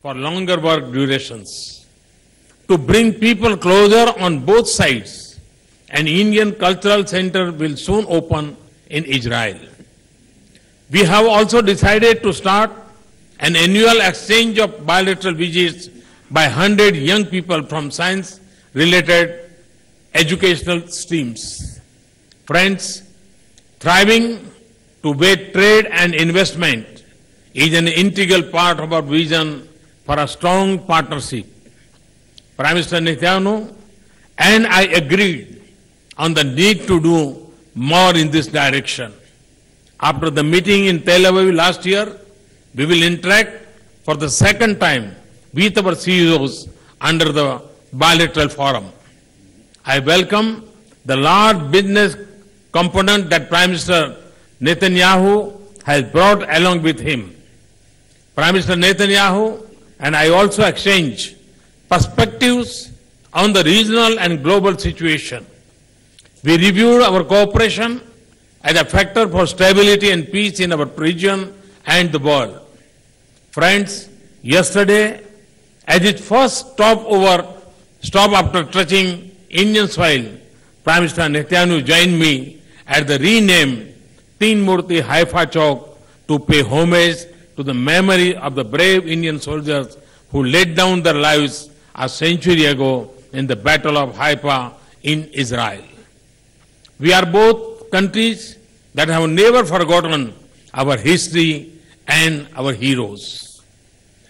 for longer work durations. To bring people closer on both sides, an Indian Cultural Center will soon open in Israel. We have also decided to start an annual exchange of bilateral visits by 100 young people from science-related educational streams. Friends, thriving to both trade and investment is an integral part of our vision for a strong partnership. Prime Minister Netanyahu and I agreed on the need to do more in this direction. After the meeting in Tel Aviv last year, we will interact for the second time with our CEOs under the bilateral forum. I welcome the large business component that Prime Minister Netanyahu has brought along with him. Prime Minister Netanyahu and I also exchange perspectives on the regional and global situation. We reviewed our cooperation as a factor for stability and peace in our region and the world. Friends, yesterday, as its first stop after touching Indian soil, Prime Minister Netanyahu joined me at the renamed Teen Murti Haifa Chowk to pay homage to the memory of the brave Indian soldiers who laid down their lives a century ago in the Battle of Haifa in Israel. We are both countries that have never forgotten our history and our heroes.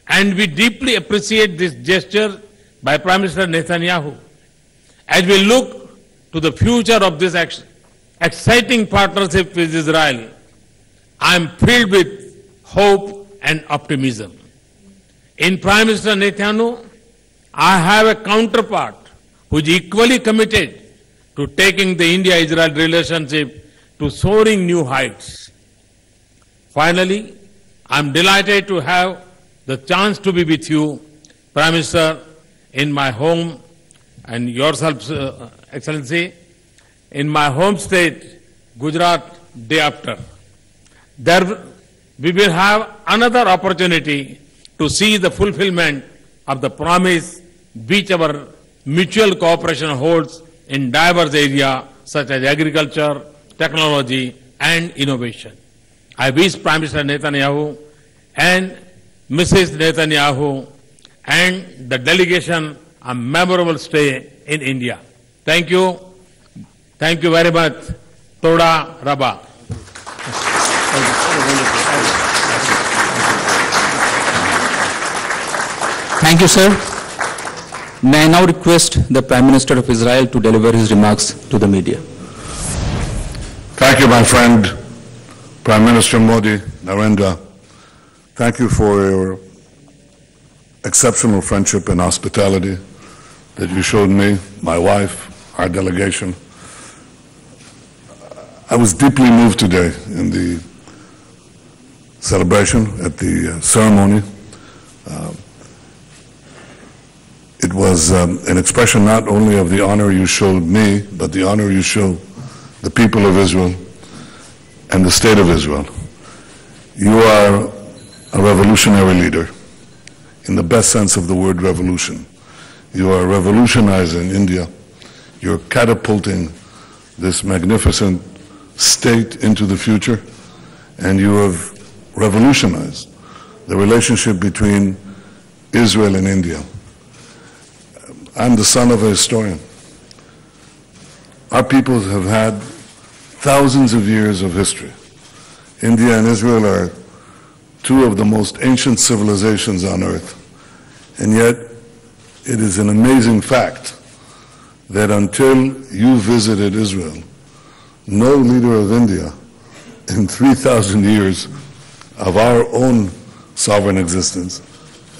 And we deeply appreciate this gesture by Prime Minister Netanyahu. As we look to the future of this exciting partnership with Israel, I am filled with hope and optimism. In Prime Minister Netanyahu, I have a counterpart who is equally committed to taking the India-Israel relationship to soaring new heights. Finally, I am delighted to have the chance to be with you, Prime Minister, in my home, and yourself, Excellency, in my home state, Gujarat, day after. There we will have another opportunity to see the fulfillment of the promise which our mutual cooperation holds in diverse areas such as agriculture, technology and innovation. I wish Prime Minister Netanyahu and Mrs. Netanyahu and the delegation a memorable stay in India. Thank you. Thank you very much. Toda Rabba. Thank you, sir. May I now request the Prime Minister of Israel to deliver his remarks to the media. Thank you, my friend, Prime Minister Modi, Narendra. Thank you for your exceptional friendship and hospitality that you showed me, my wife, our delegation. I was deeply moved today in the celebration, at the ceremony. It was an expression not only of the honor you showed me, but the honor you show the people of Israel and the state of Israel. You are a revolutionary leader, in the best sense of the word revolution. You are revolutionizing India. You're catapulting this magnificent state into the future, and you have revolutionized the relationship between Israel and India. I'm the son of a historian. Our peoples have had thousands of years of history. India and Israel are two of the most ancient civilizations on earth. And yet, it is an amazing fact that until you visited Israel, no leader of India in 3,000 years of our own sovereign existence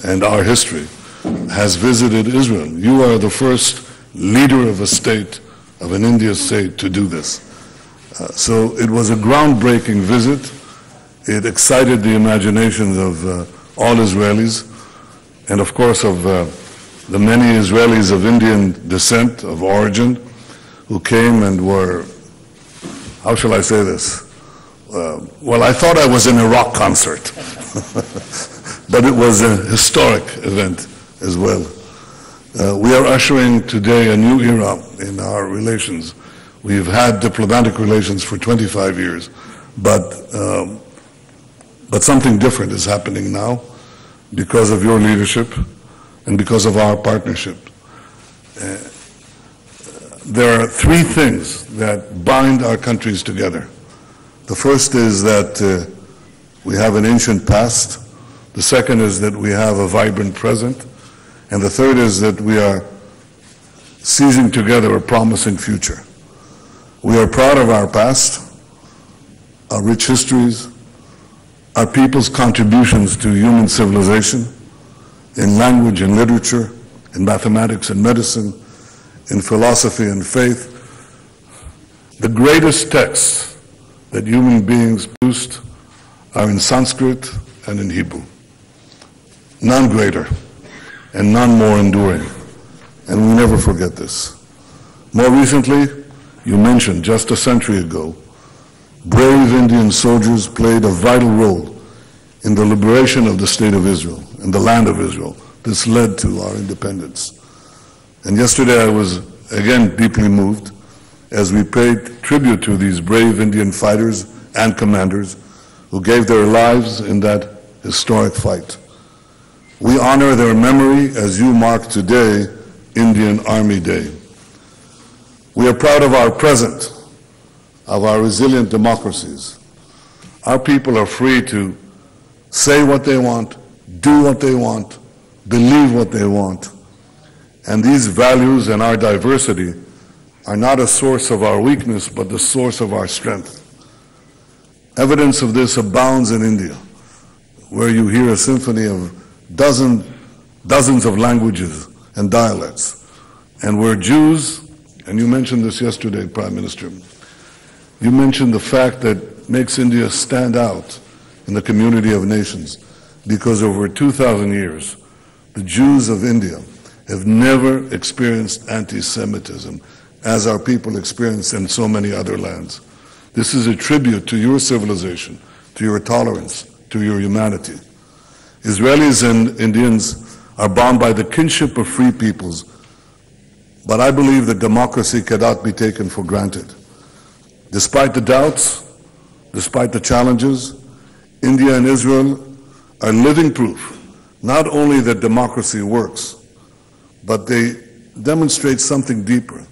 and our history has visited Israel. You are the first leader of a state, of an India state, to do this. So it was a groundbreaking visit. It excited the imaginations of all Israelis, and of course of the many Israelis of Indian descent, of origin, who came and were, how shall I say this? Well, I thought I was in a rock concert. but it was a historic event as well. We are ushering today a new era in our relations. We've had diplomatic relations for 25 years, but something different is happening now because of your leadership and because of our partnership. There are three things that bind our countries together. The first is that we have an ancient past. The second is that we have a vibrant present. And the third is that we are seizing together a promising future. We are proud of our past, our rich histories, our people's contributions to human civilization, in language and literature, in mathematics and medicine, in philosophy and faith. The greatest texts that human beings produced are in Sanskrit and in Hebrew. None greater and none more enduring. And we never forget this. More recently, you mentioned just a century ago, brave Indian soldiers played a vital role in the liberation of the state of Israel and the land of Israel. This led to our independence. And yesterday I was again deeply moved as we paid tribute to these brave Indian fighters and commanders who gave their lives in that historic fight. We honor their memory as you mark today Indian Army Day. We are proud of our present, of our resilient democracies. Our people are free to say what they want, do what they want, believe what they want. And these values and our diversity are not a source of our weakness, but the source of our strength. Evidence of this abounds in India, where you hear a symphony of dozens of languages and dialects, and where Jews, and you mentioned this yesterday, Prime Minister, you mentioned the fact that makes India stand out in the community of nations, because over 2,000 years, the Jews of India have never experienced anti-Semitism as our people experience in so many other lands. This is a tribute to your civilization, to your tolerance, to your humanity. Israelis and Indians are bound by the kinship of free peoples, but I believe that democracy cannot be taken for granted. Despite the doubts, despite the challenges, India and Israel are living proof not only that democracy works, but they demonstrate something deeper,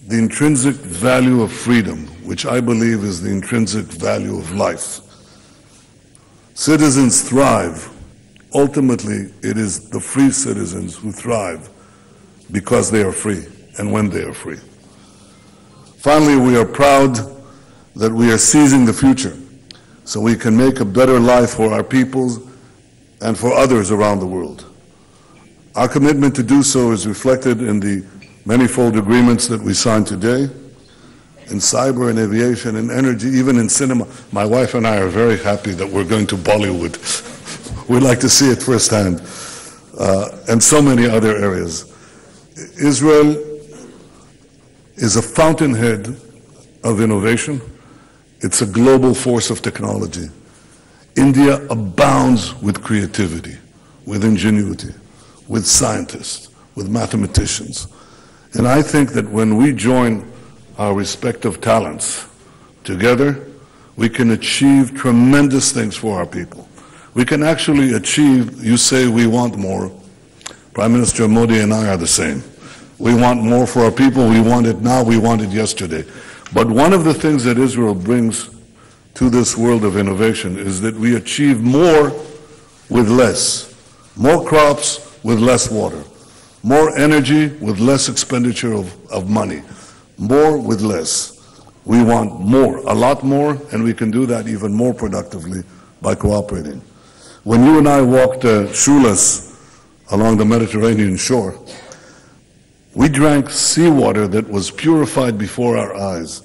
the intrinsic value of freedom, which I believe is the intrinsic value of life. Citizens thrive. Ultimately, it is the free citizens who thrive because they are free and when they are free. Finally, we are proud that we are seizing the future so we can make a better life for our peoples and for others around the world. Our commitment to do so is reflected in the manifold agreements that we signed today, in cyber and aviation and energy, even in cinema. My wife and I are very happy that we're going to Bollywood. We'd like to see it firsthand, and so many other areas. Israel is a fountainhead of innovation. It's a global force of technology. India abounds with creativity, with ingenuity, with scientists, with mathematicians. And I think that when we join our respective talents together, we can achieve tremendous things for our people. We can actually achieve, you say we want more. Prime Minister Modi and I are the same. We want more for our people. We want it now. We want it yesterday. But one of the things that Israel brings to this world of innovation is that we achieve more with less. More crops with less water. More energy with less expenditure of money. More with less. We want more, a lot more, and we can do that even more productively by cooperating. When you and I walked shoeless along the Mediterranean shore, we drank seawater that was purified before our eyes.